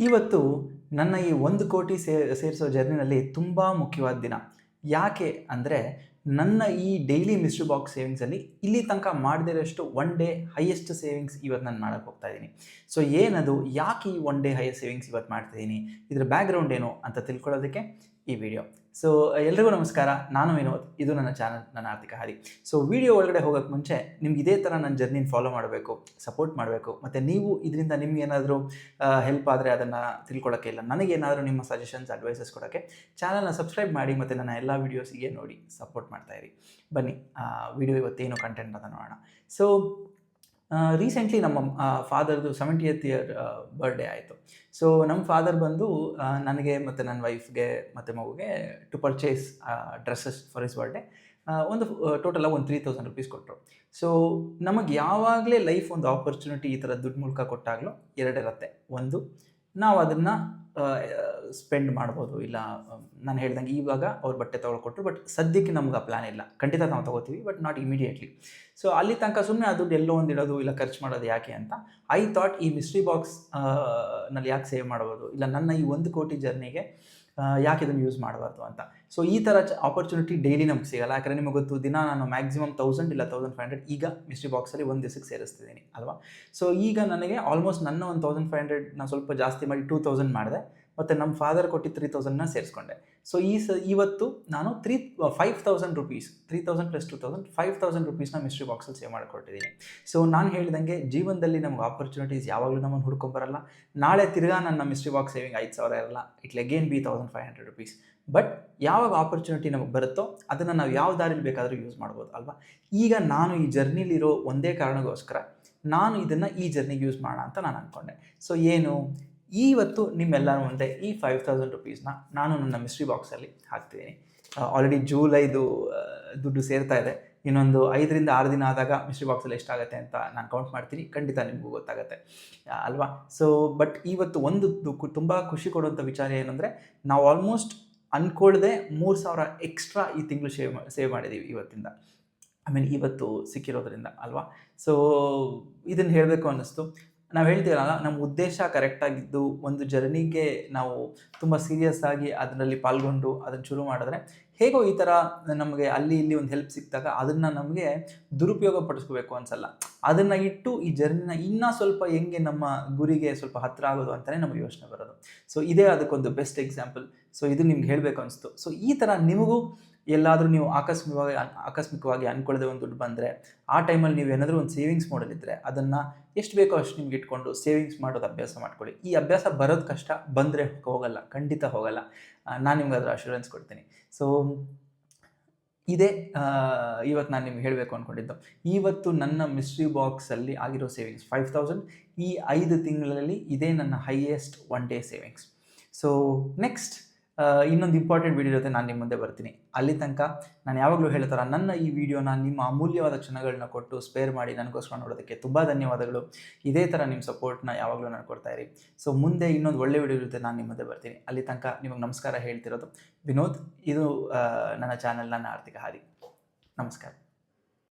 ಇವತ್ತು ನನ್ನ ಈ 1,00,00,000 ಸೇರಿಸೋ ಜರ್ನಿನಲ್ಲಿ ತುಂಬ ಮುಖ್ಯವಾದ ದಿನ. ಯಾಕೆ ಅಂದರೆ, ನನ್ನ ಈ ಡೈಲಿ ಮಿಸ್ಟ್ರಿ ಬಾಕ್ಸ್ ಸೇವಿಂಗ್ಸಲ್ಲಿ ಇಲ್ಲಿ ತನಕ ಮಾಡದೇ ಇರೋಷ್ಟು ಒನ್ ಡೇ ಹೈಯೆಸ್ಟ್ ಸೇವಿಂಗ್ಸ್ ಇವತ್ತು ನಾನು ಮಾಡಕ್ಕೆ ಹೋಗ್ತಾ ಇದ್ದೀನಿ. ಸೊ ಏನದು, ಯಾಕೆ ಈ ಒನ್ ಡೇ ಹೈಯೆಸ್ಟ್ ಸೇವಿಂಗ್ಸ್ ಇವತ್ತು ಮಾಡ್ತಿದ್ದೀನಿ, ಇದರ ಬ್ಯಾಕ್ಗ್ರೌಂಡ್ ಏನು ಅಂತ ತಿಳ್ಕೊಳ್ಳೋದಕ್ಕೆ ಈ ವಿಡಿಯೋ. ಸೊ ಎಲ್ರಿಗೂ ನಮಸ್ಕಾರ, ನಾನು ವಿನೋದ್, ಇದು ನನ್ನ ಚಾನಲ್, ನನ್ನ ಆರ್ಥಿಕ ಹಾದಿ. ಸೊ ವಿಡಿಯೋ ಒಳಗಡೆ ಹೋಗೋಕ್ಕೆ ಮುಂಚೆ ನಿಮ್ಗೆ ಇದೇ ಥರ ನನ್ನ ಜರ್ನಿನ ಫಾಲೋ ಮಾಡಬೇಕು, ಸಪೋರ್ಟ್ ಮಾಡಬೇಕು, ಮತ್ತು ನೀವು ಇದರಿಂದ ನಿಮ್ಗೇನಾದರೂ ಹೆಲ್ಪ್ ಆದರೆ ಅದನ್ನು ತಿಳ್ಕೊಳ್ಳೋಕ್ಕೆ, ಇಲ್ಲ ನನಗೇನಾದರೂ ನಿಮ್ಮ ಸಜೆಷನ್ಸ್ ಅಡ್ವೈಸಸ್ ಕೊಡೋಕ್ಕೆ ಚಾನಲ್ನ ಸಬ್ಸ್ಕ್ರೈಬ್ ಮಾಡಿ ಮತ್ತು ನನ್ನ ಎಲ್ಲ ವೀಡಿಯೋಸಿಗೆ ನೋಡಿ ಸಪೋರ್ಟ್ ಮಾಡ್ತಾಯಿರಿ. ಬನ್ನಿ ವಿಡಿಯೋ ಇವತ್ತೇನು ಕಂಟೆಂಟ್ ಅಂತ ನೋಡೋಣ. ಸೊ ರೀಸೆಂಟ್ಲಿ ನಮ್ಮ ಫಾದರ್ದು 70th ಇಯರ್ ಬರ್ಡೇ ಆಯಿತು. ಸೊ ನಮ್ಮ ಫಾದರ್ ಬಂದು ನನಗೆ ಮತ್ತು ನನ್ನ ವೈಫ್ಗೆ ಮತ್ತು ಮಗುಗೆ to purchase dresses for his birthday ಒಂದು ಟೋಟಲಾಗಿ ಒಂದು 3,000 rupees ಕೊಟ್ಟರು. ಸೊ ನಮಗೆ ಯಾವಾಗಲೇ ಲೈಫ್ ಒಂದು ಆಪರ್ಚುನಿಟಿ ಈ ಥರ ದುಡ್ಡು ಮೂಲಕ ಕೊಟ್ಟಾಗಲೂ ಎರಡಿರುತ್ತೆ. ಒಂದು, ನಾವು ಅದನ್ನು ಸ್ಪೆಂಡ್ ಮಾಡ್ಬೋದು, ಇಲ್ಲ ನಾನು ಹೇಳ್ದಂಗೆ ಇವಾಗ ಅವ್ರು ಬಟ್ಟೆ ತೊಗೊಳ್ಕೊಟ್ರು, ಬಟ್ ಸದ್ಯಕ್ಕೆ ನಮ್ಗೆ ಆ ಪ್ಲ್ಯಾನ್ ಇಲ್ಲ. ಖಂಡಿತ ನಾವು ತೊಗೋತೀವಿ, ಬಟ್ ನಾಟ್ ಇಮಿಡಿಯೇಟ್ಲಿ. ಸೊ ಅಲ್ಲಿ ತನಕ ಸುಮ್ಮನೆ ಆ ದುಡ್ಡು ಎಲ್ಲೋ ಒಂದು ಇಡೋದು, ಇಲ್ಲ ಖರ್ಚು ಮಾಡೋದು ಯಾಕೆ ಅಂತ ಐ ಥಾಟ್ ಈ ಮಿಸ್ಟ್ರಿ ಬಾಕ್ಸ್ ನಲ್ಲಿ ಯಾಕೆ ಸೇವ್ ಮಾಡ್ಬೋದು, ಇಲ್ಲ ನನ್ನ ಈ 1,00,00,000 ಜರ್ನಿಗೆ ಯಾಕೆ ಇದನ್ನು ಯೂಸ್ ಮಾಡಬಾರ್ದು ಅಂತ. ಸೊ ಈ ಥರ ಆಪರ್ಚುನಿಟಿ ಡೈಲಿ ನಮ್ಗೆ ಸಿಗಲ್ಲ. ಯಾಕಂದರೆ ನಿಮಗೆ ಗೊತ್ತು, ದಿನ ನಾನು ಮ್ಯಾಕ್ಸಿಮಮ್ 1,000 ಇಲ್ಲ 1,500 ಈಗ ಮಿಸ್ಟ್ರಿ ಬಾಕ್ಸಲ್ಲಿ ಒಂದು ದಿವಸಕ್ಕೆ ಸೇರಿಸ್ತಿದ್ದೀನಿ ಅಲ್ವಾ. ಸೊ ಈಗ ನನಗೆ ಆಲ್ಮೋಸ್ಟ್ ನನ್ನ ಒಂದು 1,500 ನಾನು ಸ್ವಲ್ಪ ಜಾಸ್ತಿ ಮಾಡಿ 2,000 ಮಾಡಿದೆ, ಮತ್ತು ನಮ್ಮ ಫಾದರ್ ಕೊಟ್ಟಿದ್ದು 3,000ನ ಸೇರಿಸ್ಕೊಂಡೆ. ಸೊ ಇವತ್ತು ನಾನು 5,000 rupees, 3,000 + 2,000 5,000 rupeesನ ಮಿಸ್ಟ್ರಿ ಬಾಕ್ಸಲ್ಲಿ ಸೇವ್ ಮಾಡಿಕೊಟ್ಟಿದ್ದೀನಿ. ಸೊ ನಾನು ಹೇಳ್ದಂಗೆ ಜೀವನದಲ್ಲಿ ನಮ್ಗೆ ಆಪರ್ಚುನಿಟೀಸ್ ಯಾವಾಗಲೂ ನಮ್ಮನ್ನು ಹುಡ್ಕೊಂಬರಲ್ಲ. ನಾಳೆ ತಿರ್ಗಾ ನನ್ನ ಮಿಸ್ಟ್ರಿ ಬಾಕ್ಸ್ ಸೇವಿಂಗ್ 5,000 ಇರಲ್ಲ, it again B 1,500 rupees. But ಯಾವಾಗ ಆಪರ್ಚುನಿಟಿ ನಮಗೆ ಬರುತ್ತೋ ಅದನ್ನು ನಾವು ಯಾವ ದಾರಿಲಿ ಬೇಕಾದರೂ ಯೂಸ್ ಮಾಡ್ಬೋದು ಅಲ್ವಾ. ಈಗ ನಾನು ಈ ಜರ್ನಿಲಿರೋ ಒಂದೇ ಕಾರಣಕ್ಕೋಸ್ಕರ ನಾನು ಇದನ್ನು ಈ ಜರ್ನಿಗೆ ಯೂಸ್ ಮಾಡೋಣ ಅಂತ ನಾನು ಅಂದ್ಕೊಂಡೆ. ಸೊ ಏನು, ಇವತ್ತು ನಿಮ್ಮೆಲ್ಲರ ಮುಂದೆ ಈ 5,000 rupeesನ ನಾನು ನನ್ನ ಮಿಸ್ಟ್ರಿ ಬಾಕ್ಸಲ್ಲಿ ಹಾಕ್ತಿದ್ದೀನಿ. ಆಲ್ರೆಡಿ ಜೂಲೈದು ದುಡ್ಡು ಸೇರ್ತಾ ಇದೆ. ಇನ್ನೊಂದು 5ರಿಂದ 6 ದಿನ ಆದಾಗ ಮಿಸ್ಟ್ರಿ ಬಾಕ್ಸಲ್ಲಿ ಎಷ್ಟಾಗುತ್ತೆ ಅಂತ ನಾನು ಕೌಂಟ್ ಮಾಡ್ತೀನಿ, ಖಂಡಿತ ನಿಮಗೂ ಗೊತ್ತಾಗುತ್ತೆ ಅಲ್ವಾ. ಸೊ ಬಟ್ ಇವತ್ತು ಒಂದು ತುಂಬ ಖುಷಿ ಕೊಡುವಂಥ ವಿಚಾರ ಏನಂದರೆ, ನಾವು ಆಲ್ಮೋಸ್ಟ್ ಅಂದ್ಕೊಳ್ಳದೆ 3,000 ಎಕ್ಸ್ಟ್ರಾ ಈ ತಿಂಗಳು ಸೇವ್ ಮಾಡಿದ್ದೀವಿ ಇವತ್ತಿಂದ, ಇವತ್ತು ಸಿಕ್ಕಿರೋದ್ರಿಂದ ಅಲ್ವಾ. ಸೊ ಇದನ್ನು ಹೇಳಬೇಕು ಅನ್ನಿಸ್ತು. ನಾವು ಹೇಳ್ತೀವಲ್ಲ, ನಮ್ಮ ಉದ್ದೇಶ ಕರೆಕ್ಟಾಗಿದ್ದು ಒಂದು ಜರ್ನಿಗೆ ನಾವು ತುಂಬ ಸೀರಿಯಸ್ ಆಗಿ ಅದರಲ್ಲಿ ಪಾಲ್ಗೊಂಡು ಅದನ್ನು ಶುರು ಮಾಡಿದ್ರೆ, ಹೇಗೋ ಈ ಥರ ನಮಗೆ ಅಲ್ಲಿ ಇಲ್ಲಿ ಒಂದು ಹೆಲ್ಪ್ ಸಿಕ್ಕಿದಾಗ ಅದನ್ನು ನಮಗೆ ದುರುಪಯೋಗ ಪಡಿಸ್ಕೋಬೇಕು ಅನಿಸಲ್ಲ. ಅದನ್ನು ಇಟ್ಟು ಈ ಜರ್ನಿನ ಇನ್ನೂ ಸ್ವಲ್ಪ ಹೆಂಗೆ ನಮ್ಮ ಗುರಿಗೆ ಸ್ವಲ್ಪ ಹತ್ತಿರ ಆಗೋದು ಅಂತಲೇ ನಮಗೆ ಯೋಚನೆ ಬರೋದು. ಸೊ ಇದೇ ಅದಕ್ಕೊಂದು ಬೆಸ್ಟ್ ಎಕ್ಸಾಂಪಲ್. ಸೊ ಇದು ನಿಮ್ಗೆ ಹೇಳಬೇಕು ಅನಿಸ್ತು. ಸೊ ಈ ಥರ ನಿಮಗೂ ಎಲ್ಲಾದರೂ ನೀವು ಆಕಸ್ಮಿಕವಾಗಿ ಅಂದ್ಕೊಳ್ಳದೆ ಒಂದು ದುಡ್ಡು ಬಂದರೆ, ಆ ಟೈಮಲ್ಲಿ ನೀವು ಏನಾದರೂ ಒಂದು ಸೇವಿಂಗ್ಸ್ ಮಾಡಲಿದ್ದರೆ ಅದನ್ನು ಎಷ್ಟು ಬೇಕೋ ಅಷ್ಟು ನಿಮ್ಗೆ ಇಟ್ಕೊಂಡು ಸೇವಿಂಗ್ಸ್ ಮಾಡೋದು ಅಭ್ಯಾಸ ಮಾಡ್ಕೊಳ್ಳಿ. ಈ ಅಭ್ಯಾಸ ಬರೋದು ಕಷ್ಟ, ಬಂದರೆ ಹೋಗಲ್ಲ, ಖಂಡಿತ ಹೋಗಲ್ಲ. ನಾನು ನಿಮ್ಗೆ ಅದರ ಅಶ್ಯೂರೆನ್ಸ್ ಕೊಡ್ತೀನಿ. ಸೊ ಇದೇ ಇವತ್ತು ನಾನು ನಿಮ್ಗೆ ಹೇಳಬೇಕು ಅಂದ್ಕೊಂಡಿದ್ದು. ಇವತ್ತು ನನ್ನ ಮಿಸ್ಟ್ರಿ ಬಾಕ್ಸಲ್ಲಿ ಆಗಿರೋ ಸೇವಿಂಗ್ಸ್ 5,000. ಈ 5 ತಿಂಗಳಲ್ಲಿ ಇದೇ ನನ್ನ highest one day savings. So next ಇನ್ನೊಂದು ಇಂಪಾರ್ಟೆಂಟ್ ವೀಡಿಯೋ ಜೊತೆ ನಾನು ನಿಮ್ಮ ಮುಂದೆ ಬರ್ತೀನಿ. ಅಲ್ಲಿ ತನಕ ನಾನು ಯಾವಾಗಲೂ ಹೇಳೋ ಥರ ನನ್ನ ಈ ವಿಡಿಯೋನ ನಿಮ್ಮ ಅಮೂಲ್ಯವಾದ ಕ್ಷಣಗಳನ್ನ ಕೊಟ್ಟು ಸ್ಪೇರ್ ಮಾಡಿ ನನಗೋಸ್ಕರ ನೋಡೋದಕ್ಕೆ ತುಂಬ ಧನ್ಯವಾದಗಳು. ಇದೇ ಥರ ನಿಮ್ಮ ಸಪೋರ್ಟ್ನ ಯಾವಾಗಲೂ ನಾನು ಕೊಡ್ತಾಯಿರಿ. ಸೊ ಮುಂದೆ ಇನ್ನೊಂದು ಒಳ್ಳೆ ವಿಡಿಯೋ ಜೊತೆ ನಾನು ನಿಮ್ಮ ಮುಂದೆ ಬರ್ತೀನಿ. ಅಲ್ಲಿ ತನಕ ನಿಮಗೆ ನಮಸ್ಕಾರ ಹೇಳ್ತಿರೋದು ವಿನೋದ್. ಇದು ನನ್ನ ಚಾನಲ್, ನನ್ನ ಆರ್ಥಿಕ ಹಾದಿ. ನಮಸ್ಕಾರ.